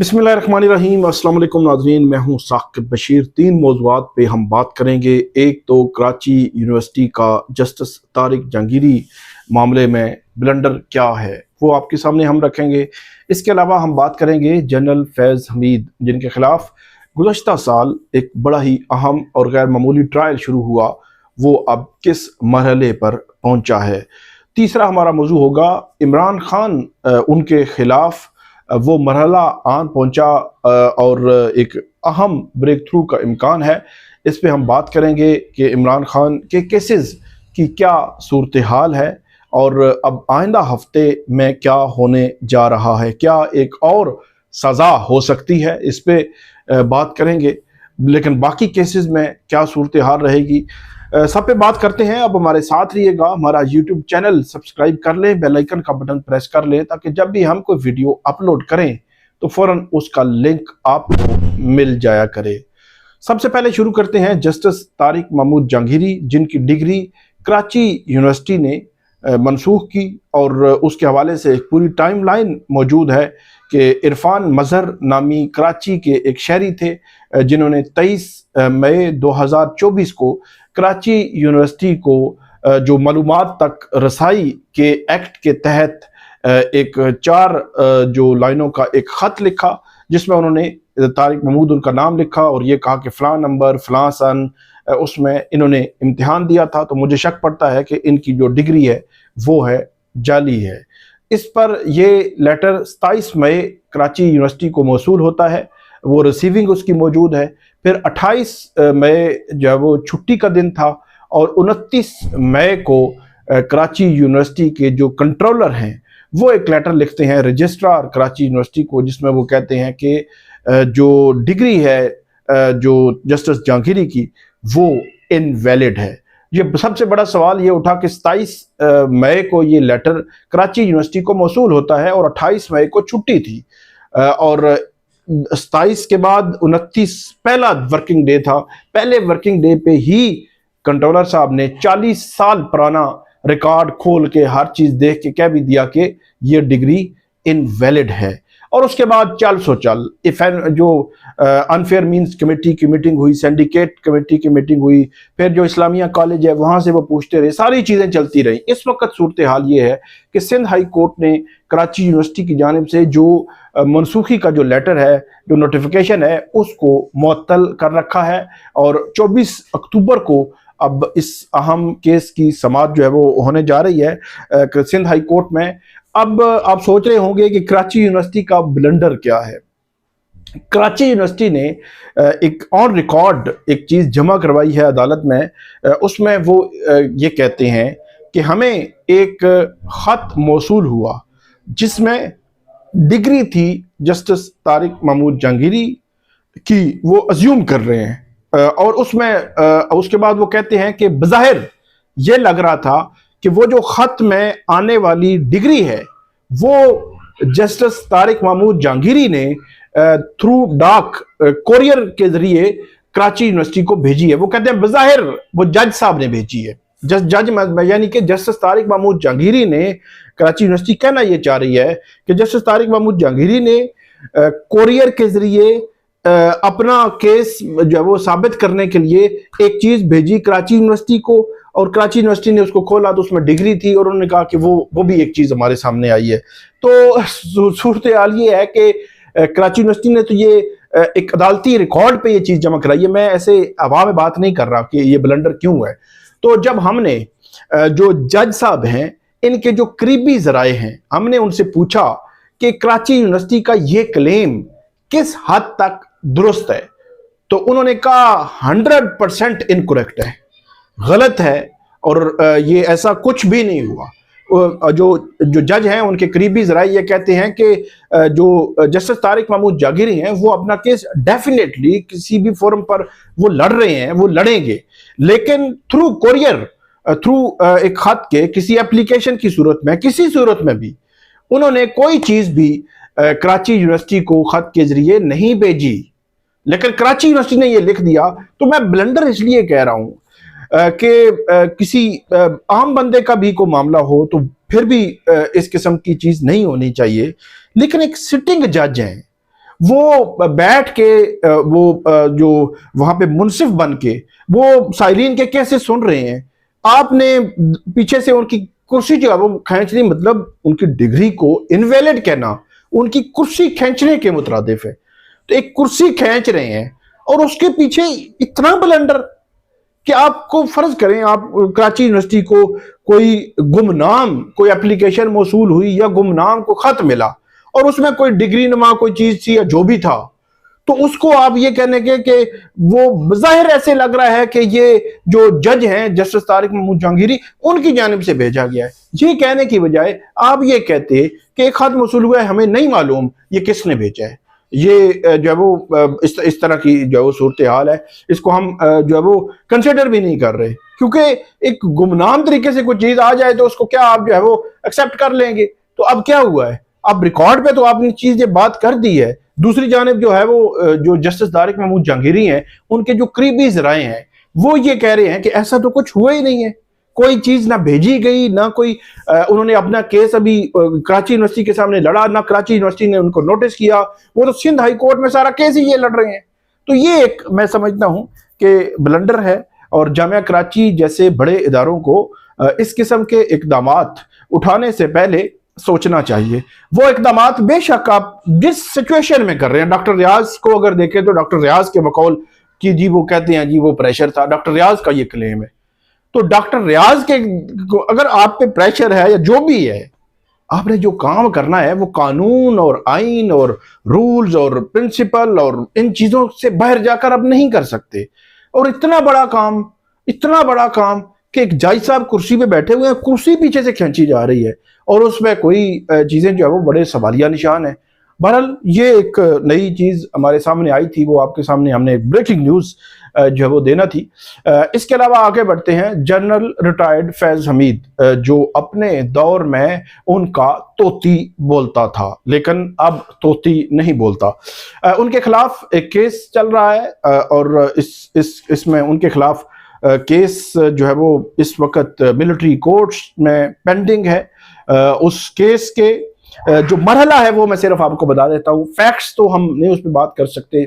बिस्मिल्लाहिर्रहमानिर्रहीम। अस्सलाम वालेकुम नाज़रीन, मैं हूँ साकिब बशीर। 3 मौज़ूआत पे हम बात करेंगे। एक तो कराची यूनिवर्सिटी का जस्टिस तारिक जहांगीरी मामले में ब्लंडर क्या है वो आपके सामने हम रखेंगे। इसके अलावा हम बात करेंगे जनरल फैज़ हमीद, जिनके खिलाफ गुज़श्ता साल एक बड़ा ही अहम और गैर मामूली ट्रायल शुरू हुआ, वो अब किस मरहले पर पहुँचा है। तीसरा हमारा मौजू होगा इमरान खान, उनके खिलाफ वो मरहला आन पहुंचा और एक अहम ब्रेक थ्रू का इम्कान है। इस पे हम बात करेंगे कि इमरान खान के केसेस की क्या सूरत हाल है और अब आइंदा हफ्ते में क्या होने जा रहा है, क्या एक और सज़ा हो सकती है, इस पे बात करेंगे। लेकिन बाकी केसेस में क्या सूरत हाल रहेगी, सब पे बात करते हैं। अब हमारे साथ रहिएगा, हमारा यूट्यूब चैनल सब्सक्राइब कर लें, बेल आइकन का बटन प्रेस कर लें, ताकि जब भी हम कोई वीडियो अपलोड करें तो फौरन उसका लिंक आपको मिल जाया करे। सबसे पहले शुरू करते हैं जस्टिस तारिक महमूद जहांगीरी, जिनकी डिग्री कराची यूनिवर्सिटी ने मनसूख की, और उसके हवाले से एक पूरी टाइमलाइन मौजूद है कि इरफान मजहर नामी कराची के एक शहरी थे, जिन्होंने 23 मई 2024 को कराची यूनिवर्सिटी को जो मालूमात तक रसाई के एक्ट के तहत एक 4 जो लाइनों का एक ख़त लिखा, जिसमें उन्होंने तारिक महमूद उनका नाम लिखा और ये कहा कि फ़लाँ नंबर फ़लाँ सन, उसमें इन्होंने इम्तिहान दिया था। तो मुझे शक पड़ता है कि इनकी जो डिग्री है वो है जाली है। इस पर ये लेटर 27 मई कराची यूनिवर्सिटी को मौसूल होता है, वो रिसीविंग उसकी मौजूद है। फिर 28 मई जो वो छुट्टी का दिन था, और 29 मई को कराची यूनिवर्सिटी के जो कंट्रोलर हैं वो एक लेटर लिखते हैं रजिस्ट्रार कराची यूनिवर्सिटी को, जिसमें वो कहते हैं कि जो डिग्री है जो जस्टिस जहांगीरी की वो इनवैलिड है। ये सबसे बड़ा सवाल ये उठा कि 27 मई को ये लेटर कराची यूनिवर्सिटी को मौसूल होता है और 28 मई को छुट्टी थी, और 27 के बाद 29 पहला वर्किंग डे था। पहले वर्किंग डे पे ही कंट्रोलर साहब ने 40 साल पुराना रिकॉर्ड खोल के हर चीज देख के कह भी दिया कि ये डिग्री इनवैलिड है। और उसके बाद चल जो अनफेयर मींस कमेटी की मीटिंग हुई, सिंडिकेट कमेटी की मीटिंग हुई, फिर जो इस्लामिया कॉलेज है वहां से वो पूछते रहे, सारी चीजें चलती रही। इस वक्त सूरत हाल ये है कि सिंध हाई कोर्ट ने कराची यूनिवर्सिटी की जानिब से जो मनसूखी का जो लेटर है, जो नोटिफिकेशन है, उसको मुअत्तल कर रखा है, और 24 अक्टूबर को अब इस अहम केस की समाअत जो है वो होने जा रही है सिंध हाई कोर्ट में। अब आप सोच रहे होंगे कि कराची यूनिवर्सिटी का ब्लंडर क्या है। कराची यूनिवर्सिटी ने एक ऑन रिकॉर्ड एक चीज़ जमा करवाई है अदालत में, उसमें वो ये कहते हैं कि हमें एक ख़त मौसूल हुआ जिसमें डिग्री थी जस्टिस तारिक महमूद जहांगीरी की, वो अज्यूम कर रहे हैं, और उसमें उसके बाद वो कहते हैं कि बज़ाहिर ये लग रहा था कि वो जो ख़त में आने वाली डिग्री है वो जस्टिस तारिक महमूद जहांगीरी ने थ्रू डाक कोरियर के जरिए कराची यूनिवर्सिटी को भेजी है। वो कहते हैं बज़ाहिर वो जज साहब ने भेजी है, जज यानी कि जस्टिस तारिक महमूद जहांगीरी ने, कराची यूनिवर्सिटी कहना ये चाह रही है कि जस्टिस तारिक महमूद जहांगीरी ने कोरियर के जरिए अपना केस जो है वो साबित करने के लिए एक चीज भेजी कराची यूनिवर्सिटी को, और कराची यूनिवर्सिटी ने उसको खोला तो उसमें डिग्री थी, और उन्होंने कहा कि वो भी एक चीज हमारे सामने आई है। तो सूरत हाल ये है कि कराची यूनिवर्सिटी ने तो ये एक अदालती रिकॉर्ड पे ये चीज जमा कराई है। मैं ऐसे हवा में बात नहीं कर रहा कि ये ब्लंडर क्यों है। तो जब हमने जो जज साहब हैं, इनके जो करीबी जराए हैं, हमने उनसे पूछा कि कराची यूनिवर्सिटी का ये क्लेम किस हद तक दुरुस्त है, तो उन्होंने कहा 100% इनकरेक्ट है, गलत है, और ये ऐसा कुछ भी नहीं हुआ। जो जज हैं उनके करीबी जराए ये कहते हैं कि जो जस्टिस तारिक महमूद जहांगीरी हैं वो अपना केस डेफिनेटली किसी भी फोरम पर वो लड़ रहे हैं, वो लड़ेंगे, लेकिन थ्रू कोरियर, थ्रू एक खत के, किसी एप्लीकेशन की सूरत में, किसी सूरत में भी उन्होंने कोई चीज भी कराची यूनिवर्सिटी को खत के जरिए नहीं भेजी। लेकिन कराची यूनिवर्सिटी ने यह लिख दिया। तो मैं ब्लंडर इसलिए कह रहा हूं कि किसी आम बंदे का भी कोई मामला हो तो फिर भी इस किस्म की चीज नहीं होनी चाहिए, लेकिन एक सिटिंग जज है, वो बैठ के जो वहां पे मुंसिफ बन के वो साइरीन के कैसे सुन रहे हैं, आपने पीछे से उनकी कुर्सी जो है वो खींच ली, मतलब उनकी डिग्री को इनवैलिड कहना उनकी कुर्सी खींचने के मुतरादिफ है। तो एक कुर्सी खींच रहे हैं और उसके पीछे इतना ब्लंडर कि आपको फर्ज करें, आप कराची यूनिवर्सिटी को कोई गुमनाम कोई एप्लीकेशन मौसूल हुई या गुमनाम को खत मिला और उसमें कोई डिग्री नुमा कोई चीज थी या जो भी था, तो उसको आप ये कहने के कि वो बज़ाहिर ऐसे लग रहा है कि ये जो जज हैं जस्टिस तारिक महमूद जहांगीरी उनकी जानिब से भेजा गया है। ये कहने की बजाय आप ये कहते कि एक खत मौसूल हुआ है, हमें नहीं मालूम ये किसने भेजा है। ये जो है वो इस तरह की जो है वो सूरत हाल है, इसको हम जो है वो कंसिडर भी नहीं कर रहे, क्योंकि एक गुमनाम तरीके से कोई चीज आ जाए तो उसको क्या आप जो है वो एक्सेप्ट कर लेंगे। तो अब क्या हुआ है, अब रिकॉर्ड पे तो आपने चीजें बात कर दी है, दूसरी जानिब जो है वो जो जस्टिस तारिक महमूद जहांगीरी हैं उनके जो करीबी ज़राए हैं वो ये कह रहे हैं कि ऐसा तो कुछ हुआ ही नहीं है, कोई चीज ना भेजी गई, ना कोई उन्होंने अपना केस अभी कराची यूनिवर्सिटी के सामने लड़ा, ना कराची यूनिवर्सिटी ने उनको नोटिस किया, वो तो सिंध हाई कोर्ट में सारा केस ही ये लड़ रहे हैं। तो ये एक मैं समझता हूं कि ब्लंडर है और जामिया कराची जैसे बड़े इदारों को इस किस्म के इकदामात उठाने से पहले सोचना चाहिए। वो इकदामात बेशक आप जिस सिचुएशन में कर रहे हैं, डॉक्टर रियाज को अगर देखें तो डॉक्टर रियाज के बकौल कि जी वो कहते हैं जी वो प्रेशर था, डॉक्टर रियाज का ये क्लेम है। तो डॉक्टर रियाज के अगर आप पे प्रेशर है या जो भी है, आपने जो काम करना है वो कानून और आइन और रूल्स और प्रिंसिपल और इन चीजों से बाहर जाकर आप नहीं कर सकते। और इतना बड़ा काम कि एक जज साहब कुर्सी पे बैठे हुए हैं, कुर्सी पीछे से खींची जा रही है और उसमें कोई चीजें जो है वो बड़े सवालिया निशान है। बहरहाल ये एक नई चीज हमारे सामने आई थी, वो आपके सामने हमने ब्रेकिंग न्यूज जो है वो देना थी। इसके अलावा आगे बढ़ते हैं। जनरल रिटायर्ड फैज हमीद जो अपने दौर में उनका तोती बोलता था लेकिन अब तोती नहीं बोलता, उनके खिलाफ एक केस चल रहा है और इसमें उनके खिलाफ केस जो है वो इस वक्त मिलिट्री कोर्ट्स में पेंडिंग है। उस केस के जो मरहला है वो मैं सिर्फ आपको बता देता हूँ, फैक्ट्स तो हम नहीं उस पर बात कर सकते।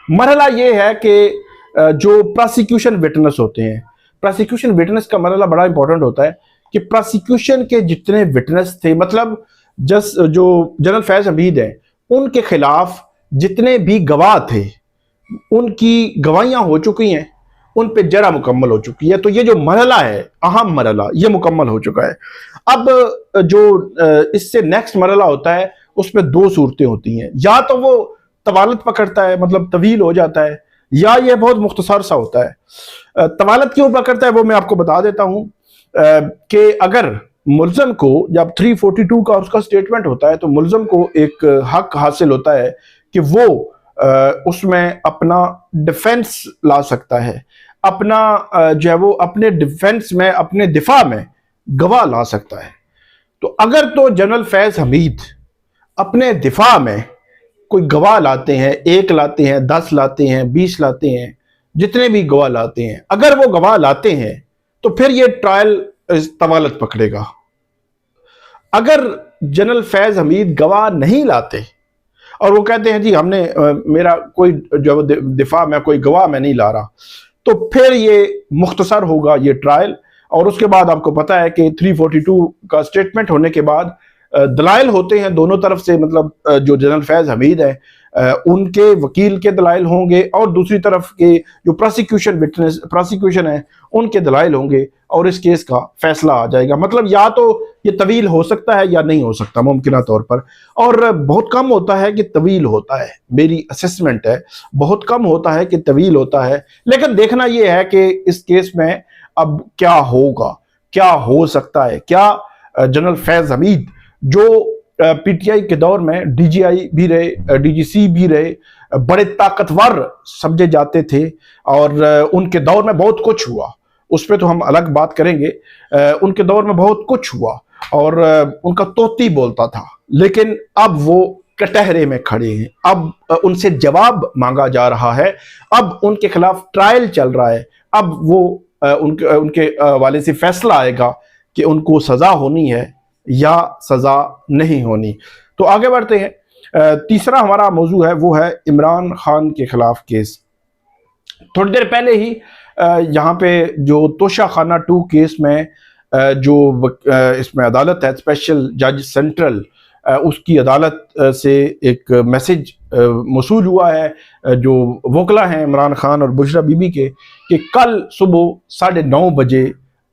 मरहला ये है कि जो प्रोसिक्यूशन विटनेस होते हैं, प्रोसिक्यूशन विटनेस का मरहला बड़ा इंपॉर्टेंट होता है कि प्रोसिक्यूशन के जितने विटनेस थे, मतलब जो जनरल फैज हमीद हैं उनके खिलाफ जितने भी गवाह थे उनकी गवाहियां हो चुकी हैं, उन पे जरा मुकम्मल हो चुकी है। तो ये जो मरहला है, अहम मरहला, ये मुकम्मल हो चुका है। अब जो इससे नेक्स्ट मरहला होता है उसमें दो सूरतें होती हैं, या तो वो तवालत पकड़ता है मतलब तवील हो जाता है, या ये बहुत मुख्तसर सा होता है। तवालत क्यों पकड़ता है वो मैं आपको बता देता हूं कि अगर मुल्ज़म को जब 342 का उसका स्टेटमेंट होता है तो मुल्ज़म को एक हक हासिल होता है कि वो उसमें अपना डिफेंस ला सकता है, अपना जो है वो अपने डिफेंस में अपने दिफा में गवाह ला सकता है। तो अगर तो जनरल फैज हमीद अपने दिफा में कोई गवाह लाते हैं, 1 लाते हैं, 10 लाते हैं, 20 लाते हैं, जितने भी गवाह लाते हैं, अगर वो गवाह लाते हैं तो फिर ये ट्रायल तवालत पकड़ेगा। अगर जनरल फैज हमीद गवाह नहीं लाते और वो कहते हैं जी हमने मेरा कोई जो दिफा में कोई गवाह मैं नहीं ला रहा, तो फिर ये मुख्तसर होगा ये ट्रायल। और उसके बाद आपको पता है कि 342 का स्टेटमेंट होने के बाद दलाइल होते हैं दोनों तरफ से, मतलब जो जनरल फैज हमीद है उनके वकील के दलाइल होंगे और दूसरी तरफ के जो प्रोसिक्यूशन है उनके दलाइल होंगे और इस केस का फैसला आ जाएगा। मतलब या तो ये तवील हो सकता है या नहीं हो सकता मुमकिन तौर पर, और बहुत कम होता है कि तवील होता है, मेरी असेसमेंट है बहुत कम होता है कि तवील होता है। लेकिन देखना यह है कि इस केस में अब क्या होगा, क्या हो सकता है, क्या जनरल फैज हमीद जो पीटीआई के दौर में डीजीआई भी रहे, डीजीसी भी रहे, बड़े ताकतवर समझे जाते थे और उनके दौर में बहुत कुछ हुआ, उस पर तो हम अलग बात करेंगे। उनके दौर में बहुत कुछ हुआ और उनका तोती बोलता था, लेकिन अब वो कटहरे में खड़े हैं, अब उनसे जवाब मांगा जा रहा है, अब उनके खिलाफ ट्रायल चल रहा है, अब वो उनके वाले से फैसला आएगा कि उनको सजा होनी है या सजा नहीं होनी। तो आगे बढ़ते हैं। तीसरा हमारा मौजू है वो है इमरान खान के खिलाफ केस। थोड़ी देर पहले ही यहाँ पे जो तोशा खाना 2 केस में इसमें अदालत है, स्पेशल जज सेंट्रल, उसकी अदालत से एक मैसेज मौसूल हुआ है जो वकला हैं इमरान खान और बुशरा बीबी के, कि कल सुबह 9:30 बजे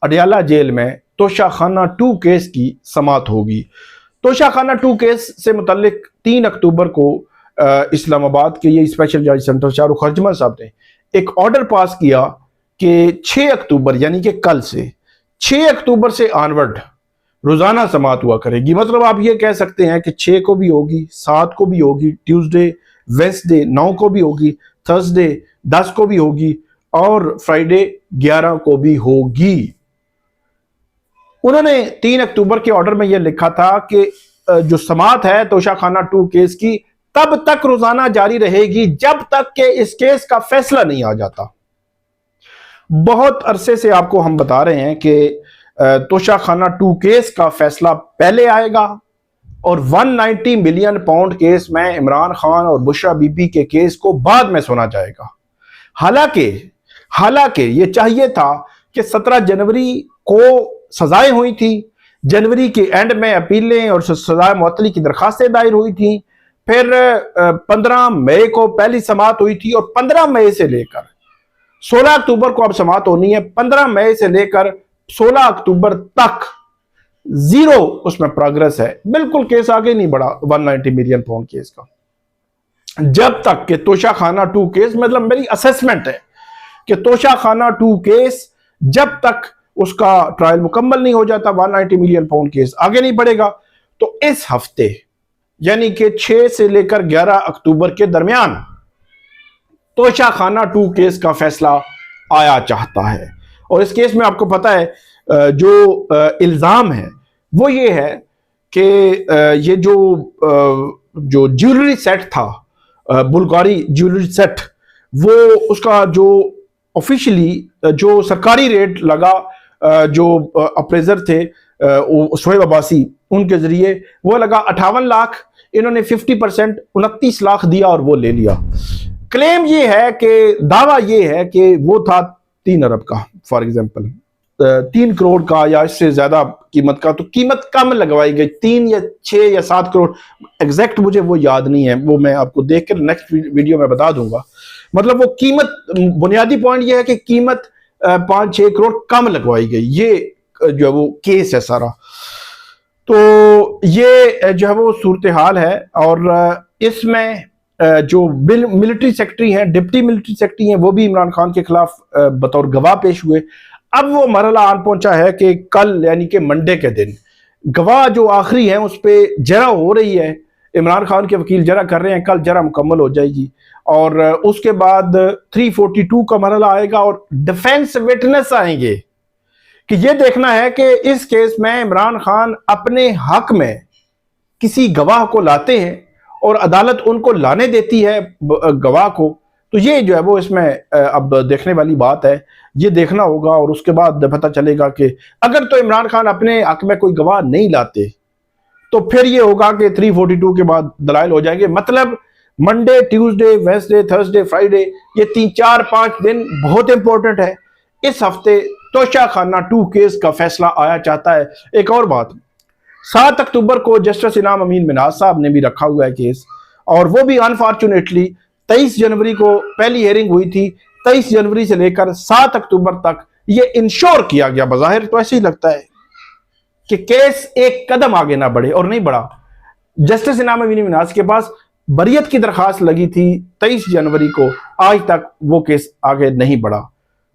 अडयाला जेल में तोशा खाना 2 केस की समाअत होगी। तोशा खाना 2 केस से मुतल्लिक 3 अक्टूबर को इस्लामाबाद के ये स्पेशल जज सेंटर शाहरुख खरजमल साहब ने एक ऑर्डर पास किया कि 6 अक्टूबर यानी कि कल से 6 अक्टूबर से ऑनवर्ड रोजाना समाअत हुआ करेगी। मतलब आप ये कह सकते हैं कि 6 को भी होगी, 7 को भी होगी, ट्यूसडे, वेंसडे 9 को भी होगी, थर्सडे 10 को भी होगी और फ्राइडे 11 को भी होगी। उन्होंने 3 अक्टूबर के ऑर्डर में यह लिखा था कि जो समाअत है तोशा खाना 2 केस की तब तक रोजाना जारी रहेगी जब तक कि इस केस का फैसला नहीं आ जाता। बहुत अरसे से आपको हम बता रहे हैं कि तोशा खाना 2 केस का फैसला पहले आएगा और 190 मिलियन पाउंड केस में इमरान खान और बुशरा बीबी के केस को बाद में सुना जाएगा। हालांकि ये चाहिए था कि 17 जनवरी को सजाएं हुई थी, जनवरी के एंड में अपीलें और सजाए मुअत्तली की दरखास्तें दायर हुई थी, फिर 15 मई को पहली समाअत हुई थी और 15 मई से लेकर 16 अक्टूबर को अब समाअत होनी है। 15 मई से लेकर 16 अक्टूबर तक जीरो उसमें प्रोग्रेस है, बिल्कुल केस आगे नहीं बढ़ा 190 मिलियन पाउंड केस का। जब तक कि तोशा खाना 2 केस, मतलब मेरी असेसमेंट है कि तोशा खाना 2 केस जब तक उसका ट्रायल मुकम्मल नहीं हो जाता 190 मिलियन पाउंड केस आगे नहीं बढ़ेगा। तो इस हफ्ते यानी कि 6 से लेकर 11 अक्टूबर के दरमियान तोशा खाना 2 केस का फैसला आया चाहता है। और इस केस में आपको पता है जो इल्जाम है वो ये है कि ये जो ज्वेलरी सेट था, बुल्गारी ज्वेलरी सेट, वो उसका जो ऑफिशियली जो सरकारी रेट लगा, जो अप्रेजर थे शोएब अब्बासी, उनके जरिए वो लगा 58 लाख। इन्होंने 50% 29 लाख दिया और वो ले लिया। क्लेम ये है कि दावा ये है कि वो था 3 अरब का, फॉर एग्जांपल 3 करोड़ का या इससे ज्यादा कीमत का, तो कीमत कम लगवाई गई, 3 या 6 या 7 करोड़, एग्जैक्ट मुझे वो याद नहीं है, वो मैं आपको देख कर नेक्स्ट वीडियो में बता दूंगा। मतलब वो कीमत, बुनियादी पॉइंट ये है कि कीमत 5-6 करोड़ कम लगवाई गई। ये जो है वो केस है सारा। तो ये जो है वो सूरत हाल है। और इसमें जो मिलिट्री सेक्रेटरी हैं, डिप्टी मिलिट्री सेक्रेटरी हैं, वो भी इमरान खान के खिलाफ बतौर गवाह पेश हुए। अब वो मरहला आन पहुंचा है कि कल यानी कि मंडे के दिन गवाह जो आखिरी है उस पर जरा हो रही है, इमरान खान के वकील जरा कर रहे हैं, कल जरा मुकम्मल हो जाएगी और उसके बाद 342 का मरहला आएगा और डिफेंस विटनेस आएंगे कि ये देखना है कि इस केस में इमरान खान अपने हक में किसी गवाह को लाते हैं और अदालत उनको लाने देती है गवाह को। तो ये जो है वो इसमें अब देखने वाली बात है, ये देखना होगा और उसके बाद पता चलेगा कि अगर तो इमरान खान अपने हक में कोई गवाह नहीं लाते तो फिर ये होगा कि 342 के बाद दलाइल हो जाएंगे। मतलब Monday, Tuesday, Wednesday, Thursday, Friday, ये 3-4-5 दिन बहुत इंपॉर्टेंट है। इस हफ्ते तोशा खाना 2 केस का फैसला आया चाहता है। एक और बात, 7 अक्टूबर को जस्टिस इनाम अमीन मिनाज साहब ने भी रखा हुआ है केस, और वो भी अनफॉर्चुनेटली 23 जनवरी को पहली हियरिंग हुई थी। 23 जनवरी से लेकर 7 अक्टूबर तक ये इंश्योर किया गया, बज़ाहिर तो ऐसे ही लगता है कि केस एक कदम आगे ना बढ़े, और नहीं बढ़ा। जस्टिस इनाम अमीन मिनाज के पास बरियत की दरखास्त लगी थी 23 जनवरी को, आज तक वो केस आगे नहीं बढ़ा।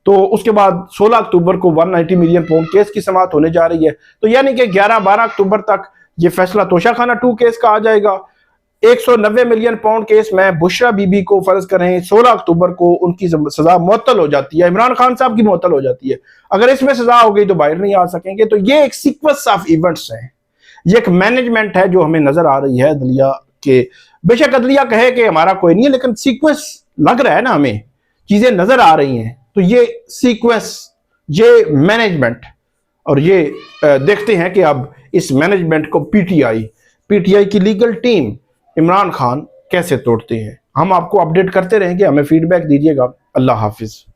तो उसके बाद 16 अक्टूबर को 190 मिलियन पाउंड केस की समाअत होने जा रही है। तो यानी कि 11-12 अक्टूबर तक ये फैसला तोशा खाना 2 केस का आ जाएगा। 190 मिलियन पाउंड केस में बुशरा बीबी को फर्ज करें 16 अक्टूबर को उनकी सजा मुअत्तल हो जाती है, इमरान खान साहब की मुअत्तल हो जाती है। अगर इसमें सजा हो गई तो बाहर नहीं आ सकेंगे। तो ये एक सीक्वेंस ऑफ इवेंट्स है, ये एक मैनेजमेंट है जो हमें नजर आ रही है अदलिया के। बेशक अदलिया कहे कि हमारा कोई नहीं है, लेकिन सीक्वेंस लग रहा है ना, हमें चीजें नजर आ रही हैं। तो ये सीक्वेंस, ये मैनेजमेंट, और ये देखते हैं कि अब इस मैनेजमेंट को पीटीआई की लीगल टीम इमरान खान कैसे तोड़ते हैं। हम आपको अपडेट करते रहेंगे, हमें फीडबैक दीजिएगा। अल्लाह हाफिज़।